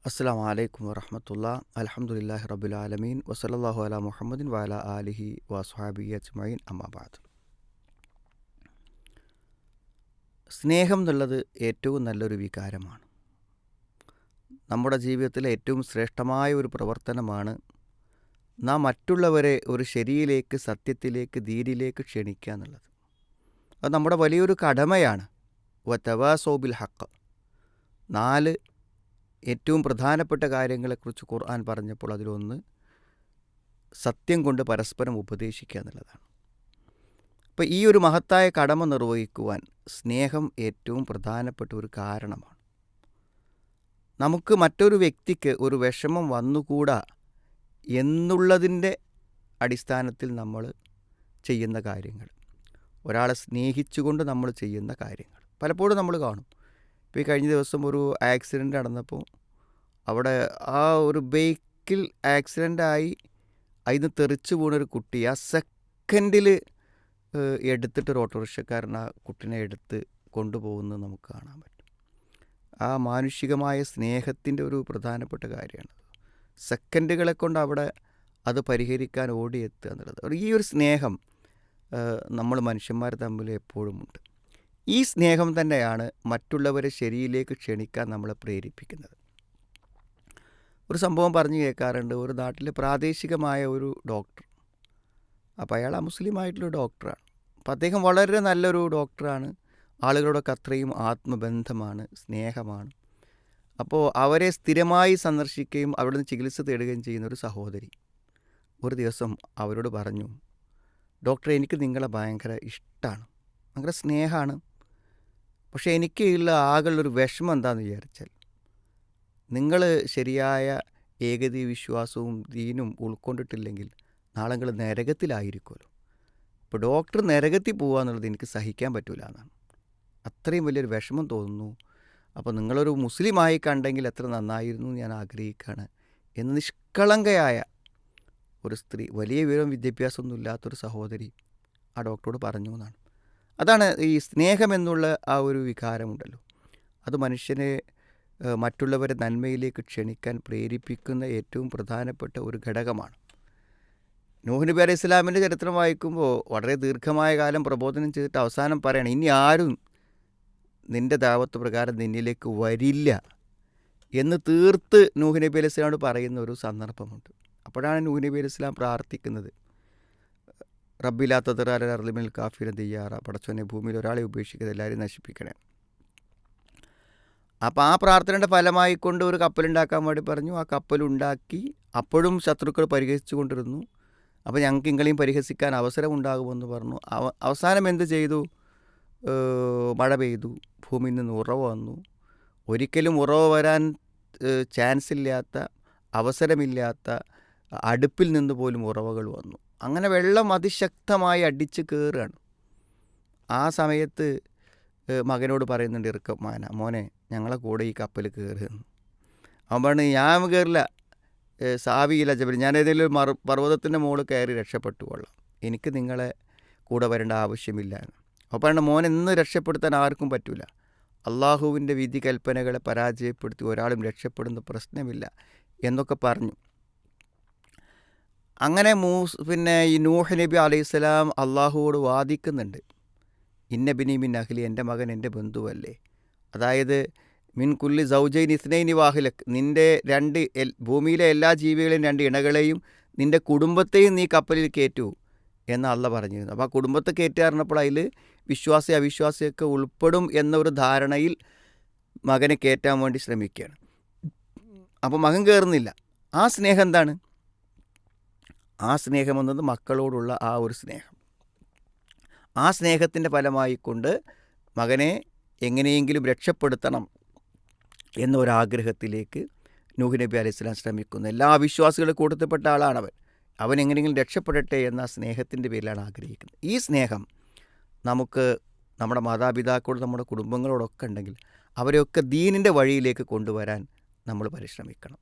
അസ്സലാമു അലൈക്കും വറഹ്മത്തുള്ളാ. അൽഹംദുലില്ലാഹി റബ്ബിൽ ആലമീൻ വസല്ലല്ലാഹു അലാ മുഹമ്മദിൻ വഅലാ ആലിഹി വസ്ഹാബിഹി അജ്മഈൻ അമ്മാ ബഅദ്. സ്നേഹം എന്നുള്ളത് ഏറ്റവും നല്ലൊരു വികാരമാണ്. നമ്മുടെ ജീവിതത്തിലെ ഏറ്റവും ശ്രേഷ്ഠമായ ഒരു പ്രവർത്തനമാണ് നാം മറ്റുള്ളവരെ ഒരു ശരിയിലേക്ക്, സത്യത്തിലേക്ക്, ദീനിലേക്ക് ക്ഷണിക്കുക എന്നുള്ളത്. അത് നമ്മുടെ വലിയൊരു കടമയാണ്. വതവാസൗ ബിൽ ഹഖ്. 4 ഏറ്റവും പ്രധാനപ്പെട്ട കാര്യങ്ങളെക്കുറിച്ച് ഖുർആൻ പറഞ്ഞപ്പോൾ അതിലൊന്ന് സത്യം കൊണ്ട് പരസ്പരം ഉപദേശിക്കുക എന്നുള്ളതാണ്. അപ്പോൾ ഈ ഒരു മഹത്തായ കടമ നിർവഹിക്കുവാൻ സ്നേഹം ഏറ്റവും പ്രധാനപ്പെട്ട ഒരു കാരണമാണ്. നമുക്ക് മറ്റൊരു വ്യക്തിക്ക് ഒരു വിഷമം വന്നുകൂടാ എന്നുള്ളതിൻ്റെ അടിസ്ഥാനത്തിൽ നമ്മൾ ചെയ്യുന്ന കാര്യങ്ങൾ, ഒരാളെ സ്നേഹിച്ചുകൊണ്ട് നമ്മൾ ചെയ്യുന്ന കാര്യങ്ങൾ പലപ്പോഴും നമ്മൾ കാണും. ഇപ്പോൾ ഈ കഴിഞ്ഞ ദിവസം ഒരു ആക്സിഡൻറ്റ് നടന്നപ്പോൾ അവിടെ ആ ഒരു ബൈക്കിൽ ആക്സിഡൻ്റായി അതിന് തെറിച്ച് വീണൊരു കുട്ടി ആ സെക്കൻഡിൽ എടുത്തിട്ട് ഒരു ഓട്ടോറിക്ഷക്കാരൻ ആ കുട്ടീനെ എടുത്ത് കൊണ്ടുപോകുന്നത് നമുക്ക് കാണാൻ പറ്റും. ആ മാനുഷികമായ സ്നേഹത്തിൻ്റെ ഒരു പ്രധാനപ്പെട്ട കാര്യമാണ്. സെക്കൻഡുകളെ കൊണ്ട് അവിടെ അത് പരിഹരിക്കാൻ ഓടിയെത്തുക എന്നുള്ളത്. ഈ ഒരു സ്നേഹം നമ്മൾ മനുഷ്യന്മാർ തമ്മിൽ എപ്പോഴും ഉണ്ട്. ഈ സ്നേഹം തന്നെയാണ് മറ്റുള്ളവരെ ശരിയിലേക്ക് ക്ഷണിക്കാൻ നമ്മളെ പ്രേരിപ്പിക്കുന്നത്. ഒരു സംഭവം പറഞ്ഞു കേൾക്കാറുണ്ട്. ഒരു നാട്ടിലെ പ്രാദേശികമായ ഒരു ഡോക്ടർ, അപ്പോൾ അയാൾ മുസ്ലിമായിട്ടുള്ള ഡോക്ടറാണ്. അപ്പോൾ അദ്ദേഹം വളരെ നല്ലൊരു ഡോക്ടറാണ്. ആളുകളോടൊക്കെ അത്രയും ആത്മബന്ധമാണ്, സ്നേഹമാണ്. അപ്പോൾ അവരെ സ്ഥിരമായി സന്ദർശിക്കുകയും അവിടെ നിന്ന് ചികിത്സ തേടുകയും ചെയ്യുന്ന ഒരു സഹോദരി ഒരു ദിവസം അവരോട് പറഞ്ഞു, ഡോക്ടറെ, എനിക്ക് നിങ്ങളെ ഭയങ്കര ഇഷ്ടമാണ്, ഭയങ്കര സ്നേഹമാണ്. പക്ഷേ എനിക്ക് ഉള്ള ആകെയുള്ളൊരു വിഷമം എന്താണെന്ന് വിചാരിച്ചാൽ, നിങ്ങൾ ശരിയായ ഏകദൈവ വിശ്വാസവും ദീനും ഉൾക്കൊണ്ടിട്ടില്ലെങ്കിൽ നാളെ നിങ്ങൾ നരകത്തിലായിരിക്കുമല്ലോ. ഇപ്പോൾ ഡോക്ടർ നരകത്തിൽ പോകുക എന്നുള്ളത് എനിക്ക് സഹിക്കാൻ പറ്റില്ല എന്നാണ്. അത്രയും വലിയൊരു വിഷമം തോന്നുന്നു. അപ്പോൾ നിങ്ങളൊരു മുസ്ലിമായി കണ്ടെങ്കിൽ എത്ര നന്നായിരുന്നു ഞാൻ ആഗ്രഹിക്കുകയാണ് എന്ന് നിഷ്കളങ്കയായ ഒരു സ്ത്രീ, വലിയ വിദ്യാഭ്യാസമൊന്നും ഇല്ലാത്തൊരു സഹോദരി ആ ഡോക്ടറോട് പറഞ്ഞു എന്നാണ്. അതാണ് ഈ സ്നേഹം എന്നുള്ള ആ ഒരു വികാരമുണ്ടല്ലോ, അത് മനുഷ്യനെ മറ്റുള്ളവരെ നന്മയിലേക്ക് ക്ഷണിക്കാൻ പ്രേരിപ്പിക്കുന്ന ഏറ്റവും പ്രധാനപ്പെട്ട ഒരു ഘടകമാണ്. നൂഹ് നബി അലൈഹി ഇസ്ലാമിൻ്റെ ചരിത്രം വായിക്കുമ്പോൾ വളരെ ദീർഘമായ കാലം പ്രബോധനം ചെയ്തിട്ട് അവസാനം പറയണം, ഇനി ആരും നിൻ്റെ ദാവത്ത് പ്രകാരം നിന്നിലേക്ക് വരില്ല എന്ന് തീർത്ത് നൂഹ് നബി അലൈഹി ഇസ്ലാമോട് പറയുന്ന ഒരു സന്ദർഭമുണ്ട്. അപ്പോഴാണ് നൂഹ് നബി അലൈഹി ഇസ്ലാം പ്രാർത്ഥിക്കുന്നത്, റബ്ബിലാ തദർ അലൽ അർളി മിനൽ കാഫിരീന ദിയ്യാറ, പടച്ചോനെ ഭൂമിയിൽ ഒരാളെ ഉപേക്ഷിക്കരുത്, എല്ലാവരെയും നശിപ്പിക്കണേ. അപ്പോൾ ആ പ്രാർത്ഥനയുടെ ഫലമായിക്കൊണ്ട് ഒരു കപ്പലുണ്ടാക്കാൻ വേണ്ടി പറഞ്ഞു. ആ കപ്പലുണ്ടാക്കി. അപ്പോഴും ശത്രുക്കൾ പരിഹസിച്ചു കൊണ്ടിരുന്നു. അപ്പോൾ ഞങ്ങൾക്ക് ഇങ്ങളെയും പരിഹസിക്കാൻ അവസരം ഉണ്ടാകുമെന്ന് പറഞ്ഞു. അവസാനം എന്ത് ചെയ്തു? മഴ പെയ്തു, ഭൂമിയിൽ നിന്ന് ഉറവ വന്നു. ഒരിക്കലും ഉറവ വരാൻ ചാൻസ് ഇല്ലാത്ത, അവസരമില്ലാത്ത അടുപ്പിൽ നിന്ന് പോലും ഉറവകൾ വന്നു. അങ്ങനെ വെള്ളം അതിശക്തമായി അടിച്ച് കയറുകയാണ്. ആ സമയത്ത് മകനോട് പറയുന്നുണ്ട്, മോനെ ഞങ്ങളെ കൂടെ ഈ കപ്പൽ കയറുന്നു. അവൻ പറഞ്ഞു, ഞാൻ കയറില്ല, സാവിയില്ല ജബൽ, ഞാൻ ഏതെങ്കിലും ഒരു പർവ്വതത്തിൻ്റെ മുകളിൽ കയറി രക്ഷപ്പെട്ടു കൊള്ളാം, എനിക്ക് നിങ്ങളെ കൂടെ വരേണ്ട ആവശ്യമില്ല. അപ്പോൾ പറഞ്ഞു, മോനെ ഇന്ന് രക്ഷപ്പെടുത്താൻ ആർക്കും പറ്റില്ല, അള്ളാഹുവിൻ്റെ വിധി കൽപ്പനകളെ പരാജയപ്പെടുത്തി ഒരാളും രക്ഷപ്പെടുന്ന പ്രശ്നമില്ല എന്നൊക്കെ പറഞ്ഞു. അങ്ങനെ ഈ നൂഹ് നബി അലൈഹിസ്സലാം അള്ളാഹുവോട് വാദിക്കുന്നുണ്ട്, ഇന്ന ബിനി മിൻ അഹ്ലി, എൻ്റെ മകൻ എൻ്റെ ബന്ധുവല്ലേ, അതായത് മിൻ കുല്ലി സൗജൈൻ ഇസ്നൈനി വാഹിലക്, നിൻ്റെ ഭൂമിയിലെ എല്ലാ ജീവികളെയും 2 ഇണകളെയും നിൻ്റെ കുടുംബത്തെയും നീ കപ്പലിൽ കയറ്റൂ എന്ന് അള്ള പറഞ്ഞിരുന്നു. അപ്പോൾ ആ കുടുംബത്തെ കയറ്റുക പറഞ്ഞപ്പോൾ അതിൽ വിശ്വാസി അവിശ്വാസിയൊക്കെ ഉൾപ്പെടും എന്നൊരു ധാരണയിൽ മകനെ കയറ്റാൻ വേണ്ടി ശ്രമിക്കുകയാണ്. അപ്പോൾ മകൻ കയറുന്നില്ല. ആ സ്നേഹം എന്താണ്? ആ സ്നേഹം എന്നത് മക്കളോടുള്ള ആ ഒരു സ്നേഹം. ആ സ്നേഹത്തിൻ്റെ ഫലമായിക്കൊണ്ട് മകനെ എങ്ങനെയെങ്കിലും രക്ഷപ്പെടുത്തണം എന്നൊരാഗ്രഹത്തിലേക്ക് നൂഹ് നബി അലൈഹി സ്വലാം ശ്രമിക്കുന്നു. എല്ലാ വിശ്വാസികളുടെ കൂട്ടത്തിൽപ്പെട്ട ആളാണവൻ. അവൻ എങ്ങനെയെങ്കിലും രക്ഷപ്പെടട്ടെ എന്ന സ്നേഹത്തിൻ്റെ പേരിലാണ് ആഗ്രഹിക്കുന്നത്. ഈ സ്നേഹം നമുക്ക് നമ്മുടെ മാതാപിതാക്കളോട്, നമ്മുടെ കുടുംബങ്ങളോടൊക്കെ ഉണ്ടെങ്കിൽ അവരെയൊക്കെ ദീനിൻ്റെ വഴിയിലേക്ക് കൊണ്ടുവരാൻ നമ്മൾ പരിശ്രമിക്കണം.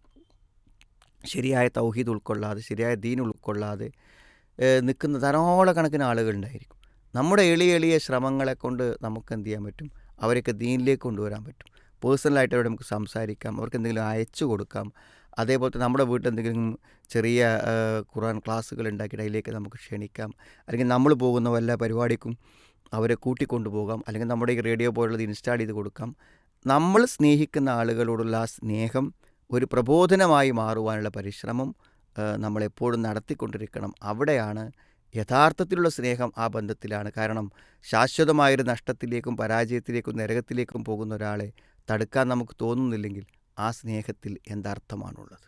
ശരിയായ തൗഹീദ് ഉൾക്കൊള്ളാതെ, ശരിയായ ദീൻ ഉൾക്കൊള്ളാതെ നിൽക്കുന്ന ധാരാളം കണക്കിന് ആളുകളുണ്ടായിരിക്കും. നമ്മുടെ എളിയ ശ്രമങ്ങളെ കൊണ്ട് നമുക്ക് എന്ത് ചെയ്യാൻ പറ്റും? അവരൊക്കെ ദീനിലേക്ക് കൊണ്ടുവരാൻ പറ്റും. പേഴ്സണലായിട്ട് അവരോട് നമുക്ക് സംസാരിക്കാം, അവർക്ക് എന്തെങ്കിലും അയച്ചു കൊടുക്കാം. അതേപോലെ തന്നെ നമ്മുടെ വീട്ടിൽ എന്തെങ്കിലും ചെറിയ ഖുർആൻ ക്ലാസ്സുകൾ ഉണ്ടാക്കിയിട്ട് അതിലേക്ക് നമുക്ക് ക്ഷണിക്കാം. അല്ലെങ്കിൽ നമ്മൾ പോകുന്ന വല്ല പരിപാടിക്കും അവരെ കൂട്ടിക്കൊണ്ടു പോകാം. അല്ലെങ്കിൽ നമ്മുടെ ഈ റേഡിയോ പോലുള്ളത് ഇൻസ്റ്റാൾ ചെയ്ത് കൊടുക്കാം. നമ്മൾ സ്നേഹിക്കുന്ന ആളുകളോടുള്ള ആ സ്നേഹം ഒരു പ്രബോധനമായി മാറുവാനുള്ള പരിശ്രമം നമ്മളെപ്പോഴും നടത്തിക്കൊണ്ടിരിക്കണം. അവിടെയാണ് യഥാർത്ഥത്തിലുള്ള സ്നേഹം, ആ ബന്ധത്തിലാണ്. കാരണം ശാശ്വതമായൊരു നഷ്ടത്തിലേക്കും പരാജയത്തിലേക്കും നരകത്തിലേക്കും പോകുന്ന ഒരാളെ തടുക്കാൻ നമുക്ക് തോന്നുന്നില്ലെങ്കിൽ ആ സ്നേഹത്തിൽ എന്തർത്ഥമാണുള്ളത്?